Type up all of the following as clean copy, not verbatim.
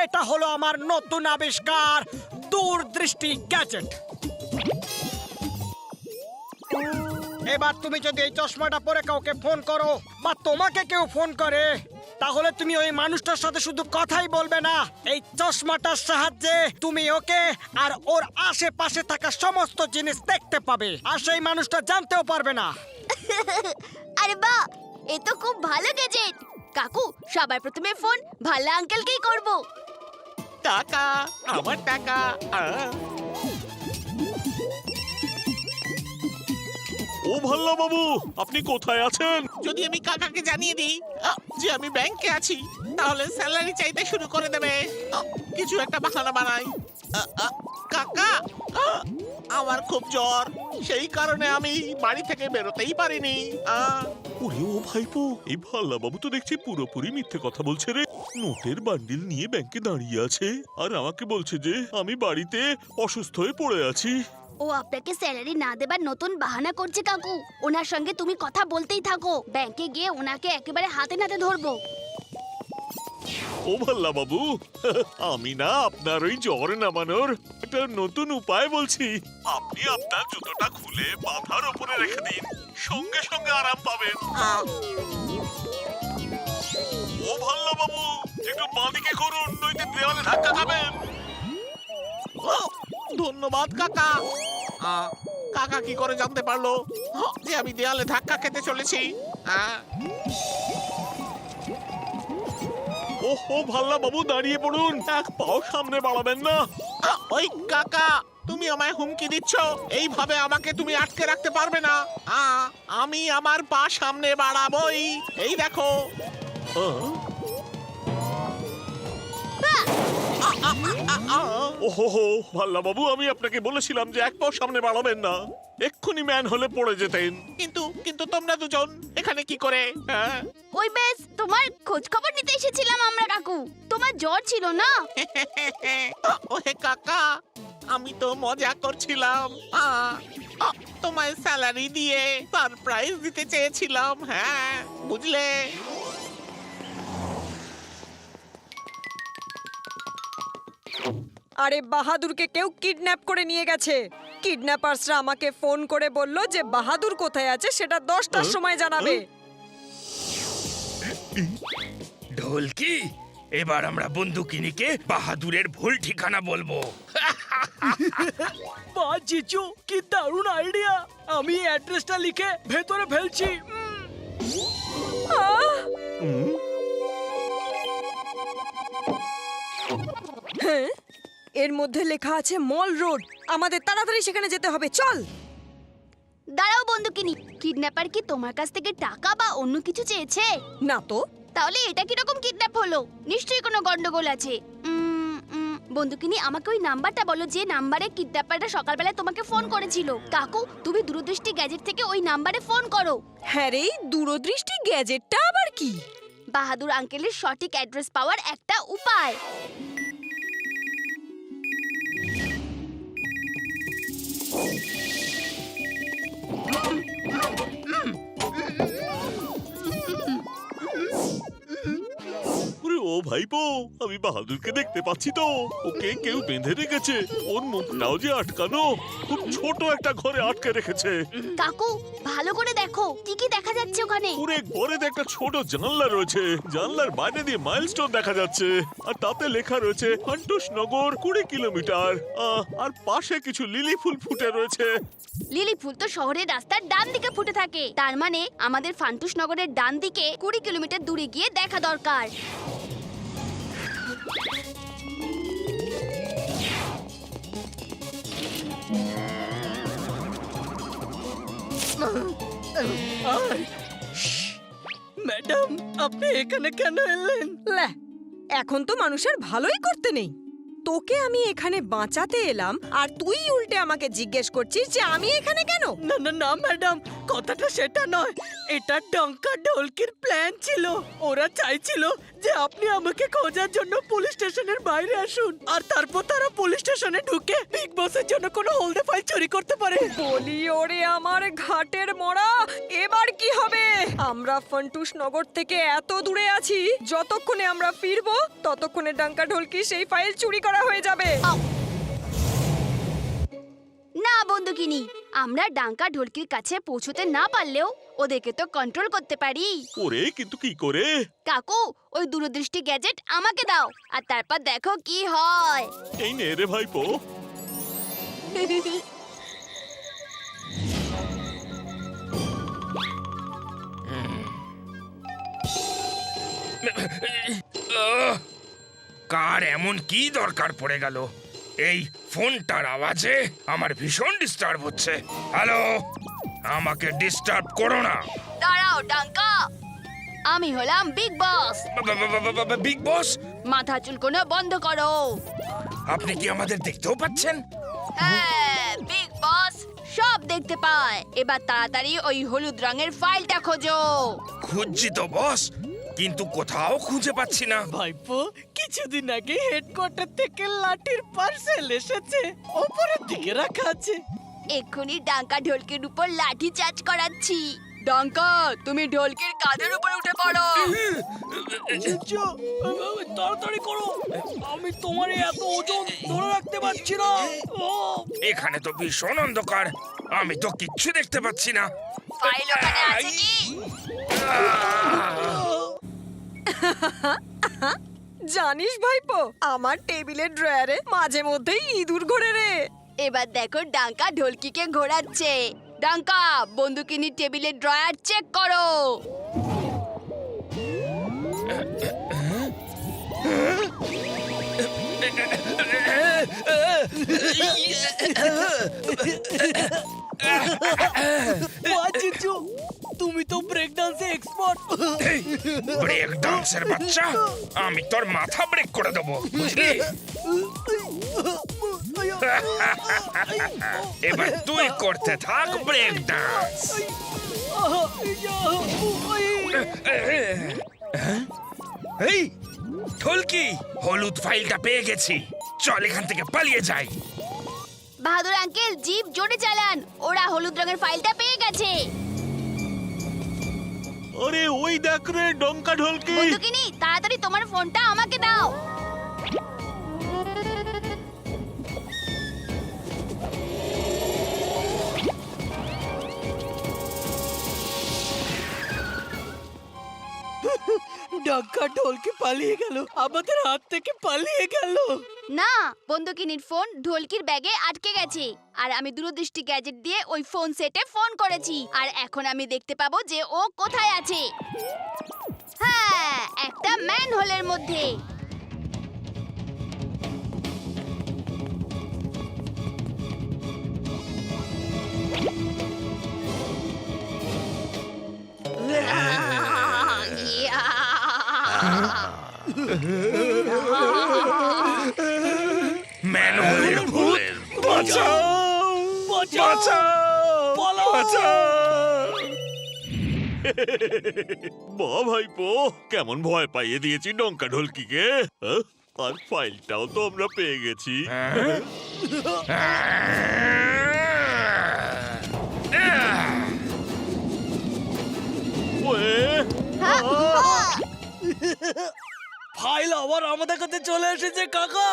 এটা হলো আমার নতুন আবিষ্কার, দূরদৃষ্টি গ্যাজেট। এবার তুমি যদি এই চশমাটা পরে কাউকে ফোন করো বা তোমাকে কেউ ফোন করে, তাহলে তুমি ওই মানুষটার সাথে শুধু কথাই বলবে না, এই চশমাটার সাহায্যে তুমি ওকে আর ওর আশেপাশে থাকা সমস্ত জিনিস দেখতে পাবে, আর সেই মানুষটা জানতেও পারবে না। আরে বাহ, এ তো খুব ভালো গ্যাজেট। কাকু, সবার প্রথমে ফোন ভাল্লা আঙ্কেলকেই করব। টাকা, আমার টাকা। ও ভাল্লা বাবু, আপনি কোথায় আছেন? যদি আমি কাকাকে জানিয়ে দিই যে আমি ব্যাংকে আছি, তাহলে স্যালারি চাইতে শুরু করে দেবে। কিছু একটা বাহানা বানাই। কাকা, আমার খুব জ্বর, সেই কারণে আমি বাড়ি থেকে বেরোতেই পারিনি। ওরে ও ভাইপো, এই ভাল্লা বাবু তো দেখছি পুরোপুরি মিথ্যে কথা বলছে রে। নোটের বান্ডিল নিয়ে ব্যাংকে দাঁড়িয়ে আছে আর আমাকে বলছে যে আমি বাড়িতে অসুস্থ হয়ে পড়ে আছি। ও আপনাকে স্যালারি না দেবার নতুন বাহানা করছে কাকু। ওনার সঙ্গে তুমি কথা বলতেই থাকো, ব্যাংকে গিয়ে ওনাকে একেবারে হাতে নাতে ধরবো। ও ভাল্লা বাবু, আমি না আপনার ওই জ্বর নামানোর একটা নতুন উপায় বলছি। আপনি আপনার জুতোটা খুলে মাথার উপরে রেখে দিন, সঙ্গে সঙ্গে আরাম পাবেন। ও ভাল্লা বাবু, একটু বাঁদিকে করুন, নইতে দেওয়ালে ধাক্কা খাবেন। ধন্যবাদ কাকা। কাকা কি করে জানতে পারলো যে আমি দেয়ালে ধাক্কা খেতে চলেছি? ওহো ভাল্লা বাবু, দাঁড়িয়ে পড়ুন, এক পাও সামনে বাড়াবেন না। ওই কাকা, তুমি আমায় হুমকি দিচ্ছ? এইভাবে আমাকে তুমি আটকে রাখতে পারবে না। আমি আমার পা সামনে বাড়াবই। এই দেখো। ওহো ভাল্লা বাবু, আমি আপনাকে বলেছিলাম যে এক পাও সামনে বাড়াবেন না, এক্ষুনি ম্যান হলে পড়ে যেতেন। কিন্তু তোমরা দুজন এখানে কি করে? ওই বেশ, তোমার খোঁজ খবর নিতে এসেছিলাম আমরা কাকু। তোমার জ্বর ছিল না? ওহে কাকা, আমি তো মজা করছিলাম। তোমায় স্যালারি দিয়ে সারপ্রাইজ দিতে চেয়েছিলাম। হ্যাঁ, বুঝলে? আরে বাহাদুরকে কেউ কিডন্যাপ করে নিয়ে গেছে। কিডন্যাপার্সরা আমাকে ফোন করে বলল যে বাহাদুর কোথায় আছে সেটা 10টার সময় জানাবে। ঢোলকি, এবার আমরা বন্দুকিনীকে বাহাদুরের ভুল ঠিকানা বলবো। বাহ জিজু, কি দারুণ আইডিয়া! আমি অ্যাড্রেসটা লিখে ভেতরে ফেলছি। হ্যাঁ, এর মধ্যে লেখা আছে মল রোড। আমাদের তাড়াতাড়ি সেখানে যেতে হবে, চল। দাঁড়াও বন্দুকিনী, কিডন্যাপার কি তোমার কাছ থেকে টাকা বা অন্য কিছু চেয়েছে? না তো। তাহলে এটা কিরকম কিডন্যাপ হলো? নিশ্চয়ই কোনো গন্ডগোল আছে। বন্দুকিনী, আমাকে ওই নাম্বারটা বলো যে নাম্বারে কিডন্যাপারটা সকালবেলা তোমাকে ফোন করেছিল। কাকু, তুমি দূরদৃষ্টি গ্যাজেট থেকে ওই নাম্বারে ফোন করো। হ্যাঁ রে, দূরদৃষ্টি গ্যাজেটটা আবার কি? বাহাদুর আঙ্কেলের সঠিক অ্যাড্রেস পাওয়ার একটা উপায়। ওরে ও ভাইপো, আমি বাহাদুরকে দেখতে পাচ্ছি তো। ওকে কেউ বেঁধে রেখেছে, ওর মুখটাও যে আটকানো, খুব ছোট একটা ঘরে আটকে রেখেছে। কাকু, ভালো করে দেখো, কি কি দেখা যাচ্ছে ওখানে? পুরে ঘরেতে একটা ছোট জানলা রয়েছে, জানলার বাইরে দিয়ে মাইলস্টোন দেখা যাচ্ছে, আর তাতে লেখা রয়েছে ফান্টুস নগর 20 কিলোমিটার। আর পাশে কিছু লিলি ফুল ফুটে রয়েছে। লিলি ফুল তো শহরের রাস্তার ডান দিকে ফুটে থাকে, তার মানে আমাদের ফান্টুস নগরের ডান দিকে 20 কিলোমিটার দূরে গিয়ে দেখা দরকার। ম্যাডাম, আপনি এখানে কেন এলেন? লে, এখন তো মানুষের ভালোই করতে নেই। তোকে আমি এখানে বাঁচাতে এলাম আর তুই উল্টে আমাকে জিজ্ঞেস করছিস যে আমি এখানে কেন? না না না ম্যাডাম, কথাটা সেটা নয়, এটা ডঙ্কা ঢোলকির প্ল্যান ছিল। ওরা চাইছিল যে আপনি আমাকে খোঁজার জন্য পুলিশ স্টেশনের বাইরে আসুন, আর তারপর তারা পুলিশ স্টেশনে ঢুকে বিগ বসের জন্য কোনো হলদে ফাইল চুরি করতে পারে। বলি ওরে আমার ঘাটের মরা, এবার কি হবে? আমরা ফন্টুস নগর থেকে এত দূরে আছি, যতক্ষণে আমরা ফিরবো ততক্ষণে ডাঙ্কা ঢোলকি সেই ফাইল চুরি করা হয়ে যাবে। না বন্দুকিনি, আমরা ডাঙ্কা ঢোলকির কাছে পৌঁছতে না পারলেও ওদেরকে তো কন্ট্রোল করতে পারি। ওরে কিন্তু কি করে? কাকু, ওই দূরদৃষ্টি গ্যাজেট আমাকে দাও, আর তারপর দেখো কি হয়। এই নে রে ভাইপো। কার এমন কি দরকার পড়ে গেল? এই ফোনটার আওয়াজে আমার ভীষণ ডিস্টার্ব হচ্ছে। হ্যালো, আমাকে ডিস্টার্ব করো না। দাঁড়াও ডাঙ্কা, আমি হলাম বিগ বস। বিগ বস, মাথা চুলকোনো বন্ধ করো। আপনি কি আমাদের দেখতেও পাচ্ছেন? হ্যাঁ, বিগ বস সব দেখতে পায়। এবার তাড়াতাড়ি ওই হলুদ রঙের ফাইলটা খোঁজো। খুঁজছি তো বস, কিন্তু কোথাও খুঁজে পাচ্ছি না। ভাইপো, কিছুদিন আগে হেডকোয়ার্টার থেকে লাঠির পার্সেল এসেছে, ওপরের দিকে রাখা আছে। এক্ষুনি ডাঙ্কা ঢোলকির উপর লাঠি চার্জ করাচ্ছি। ডাঙ্কা, তুমি ঢোলকির কাঁধের উপরে উঠে পড়ো। তাড়াতাড়ি করো, আমি তোমার এত ওজন ধরে রাখতে পারছি না। এখানে তো ভীষণ অন্ধকার, আমি তো কিচ্ছু দেখতে পাচ্ছি না। ফাইল ওখানে আছে কি? জানিস ভাইপো, আমার টেবিলের ড্রয়ারে মাঝে মধ্যেই ইঁদুর ঘোরে রে। এবার দেখো ডাঙ্কা ঢোলকিকে ঘোরাচ্ছে। ডাঙ্কা, বন্দুকিনি টেবিলের ড্রয়ার চেক করো। জিজু, তুমি তো ব্রেক ডান্সে এক্সপার্ট। ব্রেক ডান্সের বাচ্চা, আমি তোর মাথা ব্রেক করে দেবো, বুঝলি? এবার তুই করতে থাক ব্রেক ডান্স। এই ঢোলকি, হলুদ ফাইলটা পেয়ে গেছি, চল এখান থেকে পালিয়ে যাই। বাহাদুর আঙ্কেল, জিপ জোরে চালান, ওরা হলুদ রঙের ফাইলটা পেয়ে গেছে। আরে ওই দেখ রে ডঙ্কা ঢোলকি। বন্দুকিনি, তাড়াতাড়ি তোমার ফোনটা আমাকে দাও। ডাক্কা ঢোলকি পালিয়ে গেল, আমাদের হাত থেকে পালিয়ে গেল। না, বন্দুকিনির ফোন ঢোলকির ব্যাগে আটকে গেছে, আর আমি দূরদৃষ্টি গ্যাজেট দিয়ে ওই ফোন সেটে ফোন করেছি, আর এখন আমি দেখতে পাবো যে ও কোথায় আছে। হ্যাঁ, একটা ম্যান হোলের মধ্যে। ম্যানহোলের ভুলের বাঁচাও বা ভাইপো, কেমন ভয় পাইয়ে দিয়েছি ডঙ্কা ঢোলকিকে। আর ফাইলটাও তো আমরা পেয়ে গেছি। ফাইল আবার আমাদের কাছে চলে এসেছে কাকা।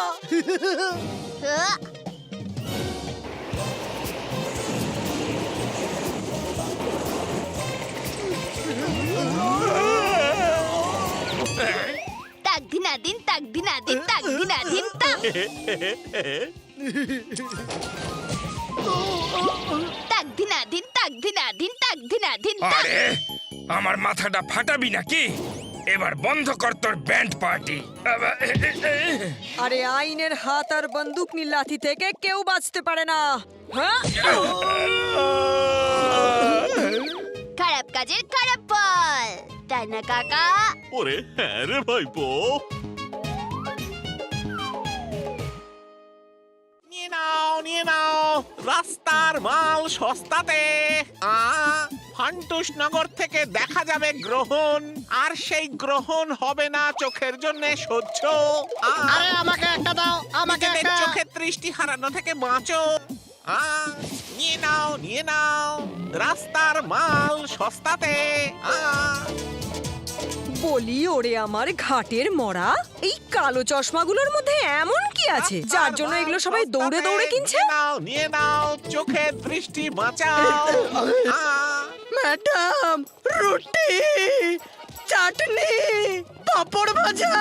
তাক দিনাদিন, তাক দিনাদিন, তাক দিনাদিন, তাক। তাক দিনাদিন, তাক দিনাদিন, তাক দিনাদিন, তাক। আরে আমার মাথাটা ফাটাবি নাকি? এবার বন্ধ কর তোর ব্যান্ড পার্টি। আরে আইনের হাত আর বন্দুক লাথি থেকে কেউ বাঁচতে পারে না। হ্যাঁ, খারাপ কাজের খারাপ ফল, তাই না কাকা? ওরে হ্যাঁ রে ভাইপো। নিয়ে নাও, রাস্তার মাল সস্তাতে। ফান্টুস নগর থেকে দেখা যাবে গ্রহণ, আর সেই গ্রহণ হবে না চোখের জন্য সহ্য। আরে আমাকে একটা দাও, আমাকে নিজেদের একটা। চোখের দৃষ্টি হারানো থেকে বাঁচো। নিয়ে নাও, নিয়ে নাও রাস্তার মাল সস্তাতে। বলি ওরে আমার ঘাটের মরা, এই কালো চশমাগুলোর মধ্যে এমন কি আছে যার জন্য এগুলো সবাই দৌড়ে দৌড়ে কিনছে? নিয়ে নাও, নিয়ে নাও চোখের দৃষ্টি বাঁচাও। ম্যাডাম, রুটি, চাটনি, পাপড় ভাজা।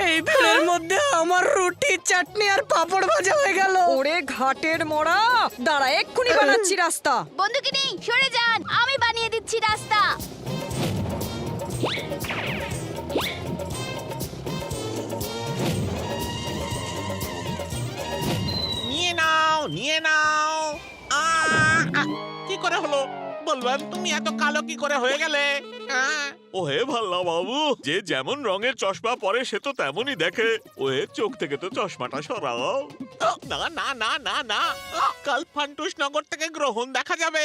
এই ভিড়ের মধ্যে আমার রুটি, চাটনি আর পাপড় ভাজা হয়ে গেল। ওরে ঘাটের মরা, দাঁড়া এক্ষুনি বানাচ্ছি রাস্তা। বন্দুকিনি সরে যান, আমি বানিয়ে দিচ্ছি রাস্তা। নিয়ে নাও, নিয়ে নাও। কি করে হলো বলবেন? তুমি এত কালো কি করে হয়ে গেলে? ওহে ভাল্লা বাবু, যে যেমন রঙের চশমা পরে সে তো তেমনই দেখে। ওহে চোখ থেকে তো চশমাটা সরাও। না না না না না, কাল ফান্টুস নগর থেকে গ্রহণ দেখা যাবে,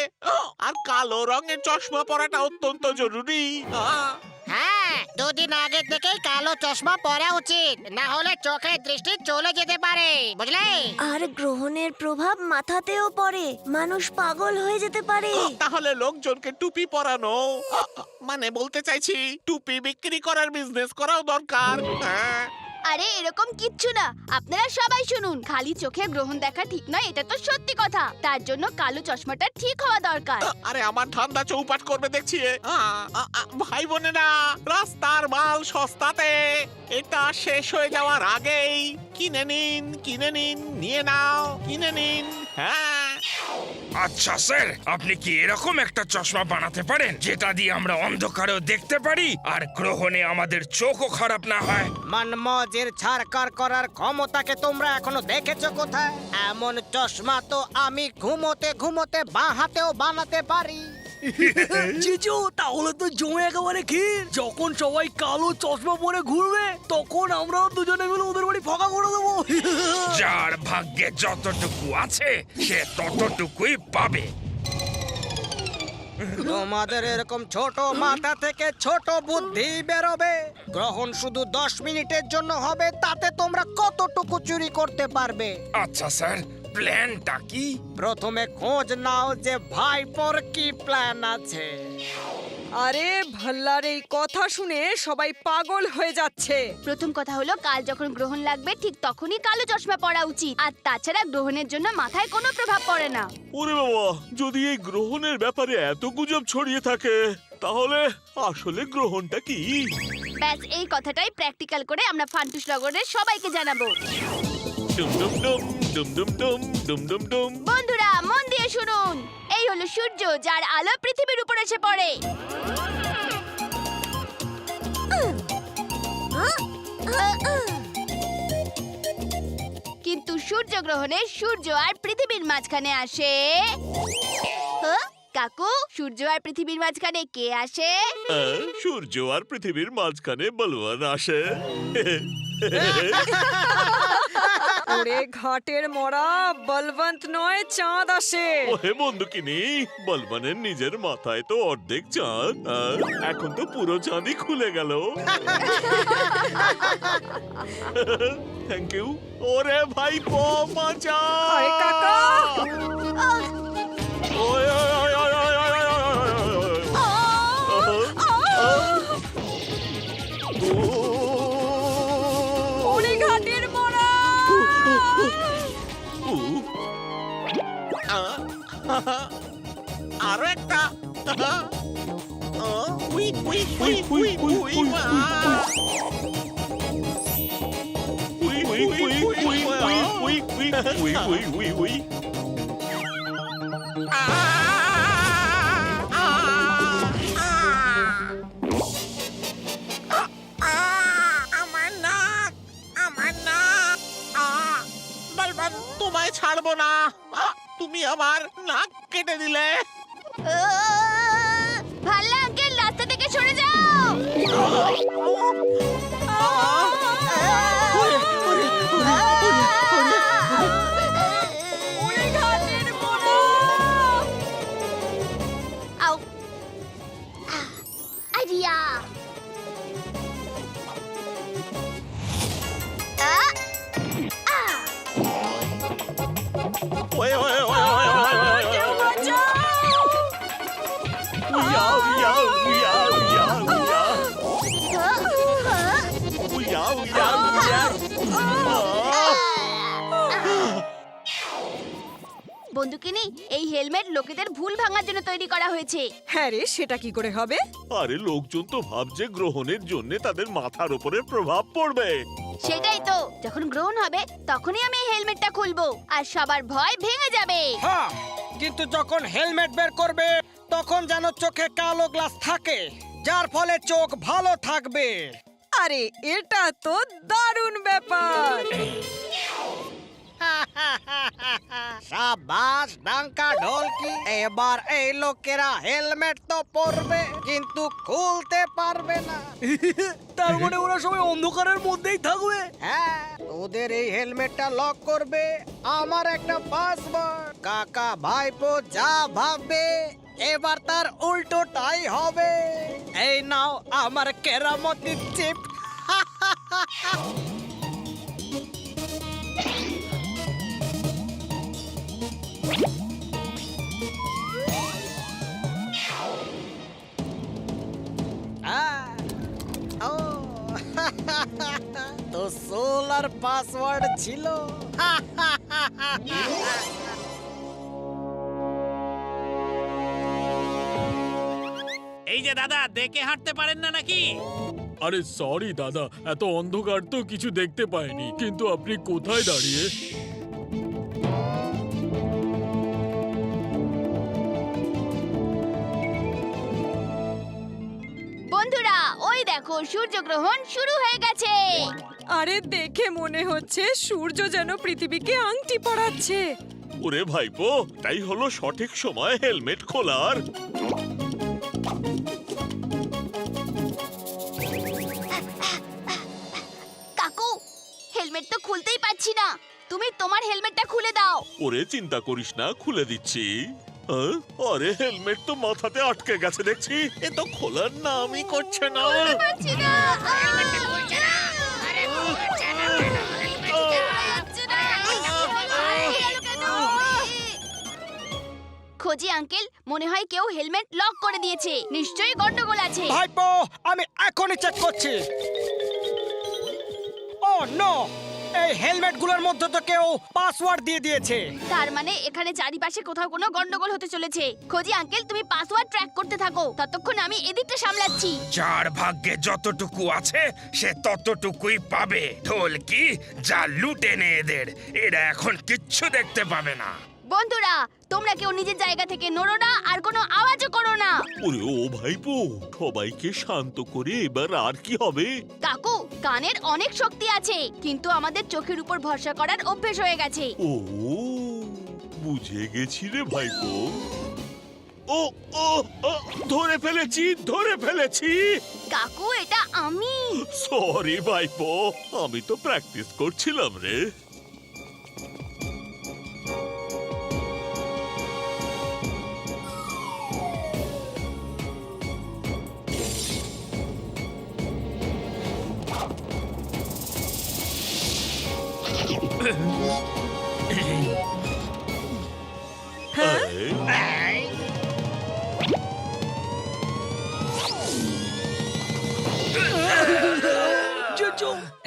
আর কালো রঙের চশমা পরাটা অত্যন্ত জরুরি। হ্যাঁ, দুদিন আগে থেকেই কালো চশমা পরা উচিত, না হলে চোখের দৃষ্টি চলে যেতে পারে, বুঝলে? আর গ্রহণের প্রভাব মাথাতেও পড়ে, মানুষ পাগল হয়ে যেতে পারে। তাহলে লোকজনকে টুপি পরানো, মানে বলতে চাইছি টুপি বিক্রি করার বিজনেস করাও দরকার। আরে এরকম কিচ্ছু না, আপনারা সবাই শুনুন। খালি চোখে গ্রহণ দেখা ঠিক নয়, এটা তো সত্যি কথা। তার জন্য কালো চশমাটা ঠিক হওয়া দরকার। আরে আমার ধান্দা চৌপাট করবে দেখছি। ভাই বোনেরা, রাস্তার মাল সস্তাতে, এটা শেষ হয়ে যাওয়ার আগেই কিনে নিন, কিনে নিন, নিয়ে নাও, কিনে নিন। হ্যাঁ, আচ্ছা স্যার, আপনি কি এরকম একটা চশমা বানাতে পারেন যেটা দিয়ে আমরা অন্ধকারেও দেখতে পারি আর গ্রহণে আমাদের চোখও খারাপ না হয়? মনমজের ছাড়কার করার ক্ষমতাকে তোমরা এখনো দেখেছো কোথায়? এমন চশমা তো আমি ঘুমোতে ঘুমোতে বাঁ হাতেও বানাতে পারি। জিজু, তাহলে তো জমে একেবারে ক্ষীর। যখন সবাই কালো চশমা পরে ঘুরবে, তখন আমরাও দুজনে মিলে ওদের বাড়ি ফাঁকা করে দেবো। যার ভাগ্যে যতটুকু আছে সে ততটুকুই পাবে। তোমাদের এরকম ছোট মাথা থেকে ছোট বুদ্ধি বেরোবে। গ্রহণ শুধু 10 মিনিটের জন্য হবে, তাতে তোমরা কতটুকু চুরি করতে পারবে? আচ্ছা স্যার, প্ল্যানটা কি? প্রথমে খোঁজ নাও যে ভাইপোর কি প্ল্যান আছে। আরে ভাল্লার এই কথা শুনে সবাই পাগল হয়ে যাচ্ছে। প্রথম কথা হলো, কাল যখন গ্রহণ লাগবে ঠিক তখনই কালো চশমা পরা উচিত। আর তাছাড়া গ্রহণের জন্য মাথায় কোনো প্রভাব পড়ে না। ওরে বাবা, যদি এই গ্রহণের ব্যাপারে এত গুজব ছড়িয়ে থাকে, তাহলে আসলে গ্রহণটা কি? ব্যাস এই কথাটাই প্র্যাকটিক্যাল করে আমরা ফান্টুস নগরের সবাইকে জানাবো। ডুম ডুম ডুম ডুম ডুম ডুম ডুম ডুম ডুম। বন্ধুরা মন দিয়ে শুনুন, এই হলো সূর্য, যার আলো পৃথিবীর উপর এসে পড়ে। কিন্তু সূর্যগ্রহণে সূর্য আর পৃথিবীর মাঝখানে আসে। কাকু, সূর্য আর পৃথিবীর মাঝখানে কে আসে? সূর্য আর পৃথিবীর মাঝখানে বলবান আসে। ওরে ঘাটের মরা, বলবন্ত নয় চাঁদ আসে। ওহে বন্দুকিনি, বলবানের নিজের মাথায় তো অর্ধেক চাঁদ, এখন তো পুরো চাঁদই খুলে গেল। Thank you. ওরে ভাইপো, বাঁচা! আরে কাকা! ওয় ওয় ওয় ওয় ওয় ওয় ওয় ওরে ঘাটের মরা! আরো একটা। We we we we we we. আমার নাক, আমার নাক। বলবান, তোমায় ছাড়বো না। তুমি আমার নাক কেটে দিলে। ভাল্লা আঙ্কেল, রাস্তা থেকে সরে যাও। ওরে ঘাটের মরা! আউ, বন্ধুকিনি, এই হেলমেট লোকেদের ভুল ভাঙার জন্য তৈরি করা হয়েছে। হ্যাঁ রে, সেটা কি করে হবে? আরে লোকজন তো ভাবছে গ্রহণের জন্য তাদের মাথার উপরে প্রভাব পড়বে। সেটাই তো, যখন গ্রহণ হবে তখনই আমি এই হেলমেটটা খুলবো আর সবার ভয় ভেঙে যাবে। হ্যাঁ, কিন্তু যখন হেলমেট বের করবে তখন যেন চোখে কালো গ্লাস থাকে, যার ফলে চোখ ভালো থাকবে। আরে এটা তো দারুণ ব্যাপার। সাবাস ডাঙ্কা ঢোলকি, এবার এই লোকেরা হেলমেট তো পরবে কিন্তু খুলতে পারবে না। তার মানে ওরা সবাই অন্ধকারের মধ্যেই থাকবে। হ্যাঁ, ওদের এই হেলমেটটা লক করবে আমার একটা পাসওয়ার্ড। কাকা ভাইপো যা ভাববে এবার তার উল্টোটাই হবে। এই নাও আমার কেরামতি চিপ। তো সোলার পাসওয়ার্ড ছিল। এই যে দাদা, দেখে হাঁটতে পারেন না নাকি? আরে সরি দাদা, এত অন্ধকার তো কিছু দেখতে পাইনি, কিন্তু আপনি কোথায় দাঁড়িয়ে? বন্ধুরা, ওই দেখো সূর্যগ্রহণ শুরু হয়ে গেছে। আরে দেখে মনে হচ্ছে সূর্য যেন পৃথিবীকে আংটি পরাচ্ছে। ওরে ভাইপো, তাই হলো সঠিক সময় হেলমেট খোলার। কাকু, হেলমেট তো খুলতেই পারছি না, তুমি তোমার হেলমেটটা খুলে দাও। ওরে চিন্তা করিস না, খুলে দিচ্ছি। আরে হেলমেট তো মাথাতে আটকে গেছে দেখছি, এ তো খোলার নামই করছে না। পারছি না। খোঁজি আঙ্কেল, মনে হয় কেউ হেলমেট লক করে দিয়েছে, নিশ্চয়ই গন্ডগোল আছে। ভাইপো, আমি এখনই চেক করছি। ও নো, এই হেলমেট গুলোর মধ্যে তো কেউ পাসওয়ার্ড দিয়ে দিয়েছে। তার মানে এখানে চারিপাশে কোথাও কোনো গন্ডগোল হতে চলেছে। খোঁজি আঙ্কেল, তুমি পাসওয়ার্ড ট্র্যাক করতে থাকো, ততক্ষণ আমি এদিকটা সামলাচ্ছি। যার ভাগ্যে যতটুকু আছে সে ততটুকুই পাবে। ঢোলকি, যা লুটে নে এদের, এরা এখন কিচ্ছু দেখতে পাবে না। বন্ধুরা, তোমরা কেউ নিজের জায়গা থেকে নড়ো না আর কোনো আওয়াজও করো না। ওরে ও ভাইপো, সবাইকে শান্ত করে এবার আর কি হবে? কাকু, কানের অনেক শক্তি আছে, কিন্তু আমাদের চোখের উপর ভরসা করার অভ্যেস হয়ে গেছে। ও বুঝে গেছি রে ভাইপো। ও ও ও, ধরে ফেলেছি। কাকু, এটা আমি। সরি ভাইপো, আমি তো প্র্যাকটিস করছিলাম রে।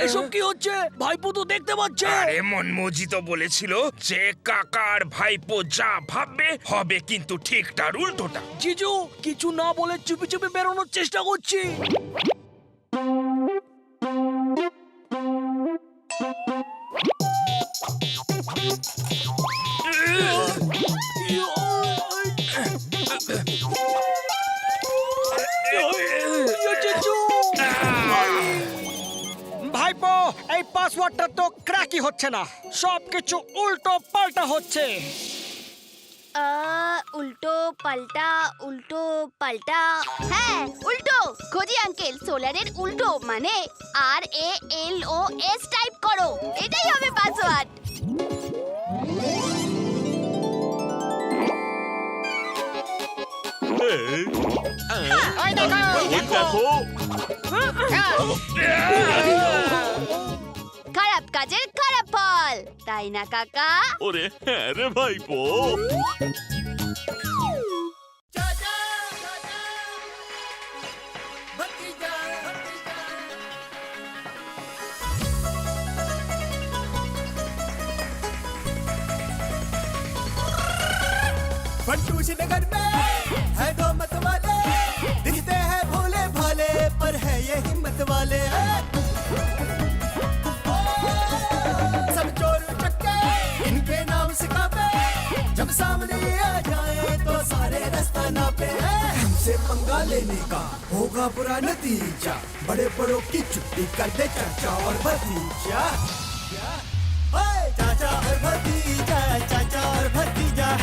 এসব কি হচ্ছে? ভাইপো তো দেখতে পাচ্ছে। আরে মনমোজি তো বলেছিল যে কাকার ভাইপো যা ভাববে হবে, কিন্তু ঠিক তার উল্টোটা। জিজু, কিছু না বলে চুপি চুপি বেরোনোর চেষ্টা করছি। ভাইপো, এই পাসওয়ার্ডটা তো ক্র্যাকই হচ্ছে না, সবকিছু উল্টো পাল্টা হচ্ছে। উল্টো পাল্টা। হ্যাঁ, উল্টো। খোঁজি আঙ্কেল, সোলারের উল্টো মানে RALOS টাইপ করো, এটাই হবে পাসওয়ার্ড। ওই দেখো, ওই দেখো, খারাপ কাজের খারাপ ফল, তাই না কাকা? ওরে হ্যাঁ রে ভাইপো। फंटूश नगर में है दो मत वाले, दिखते हैं भोले भाले पर है ये हिम्मत वाले। सब चोर चक्के इनके नाम से कापे, जब सामने आ जाए तो सारे रास्ता नापे। हमसे पंगा लेने का होगा बुरा नतीजा, बड़े बड़ों की छुट्टी कर दे चाचा और भतीजा। ओए चाचा और भतीजा, चाचा और भतीजा।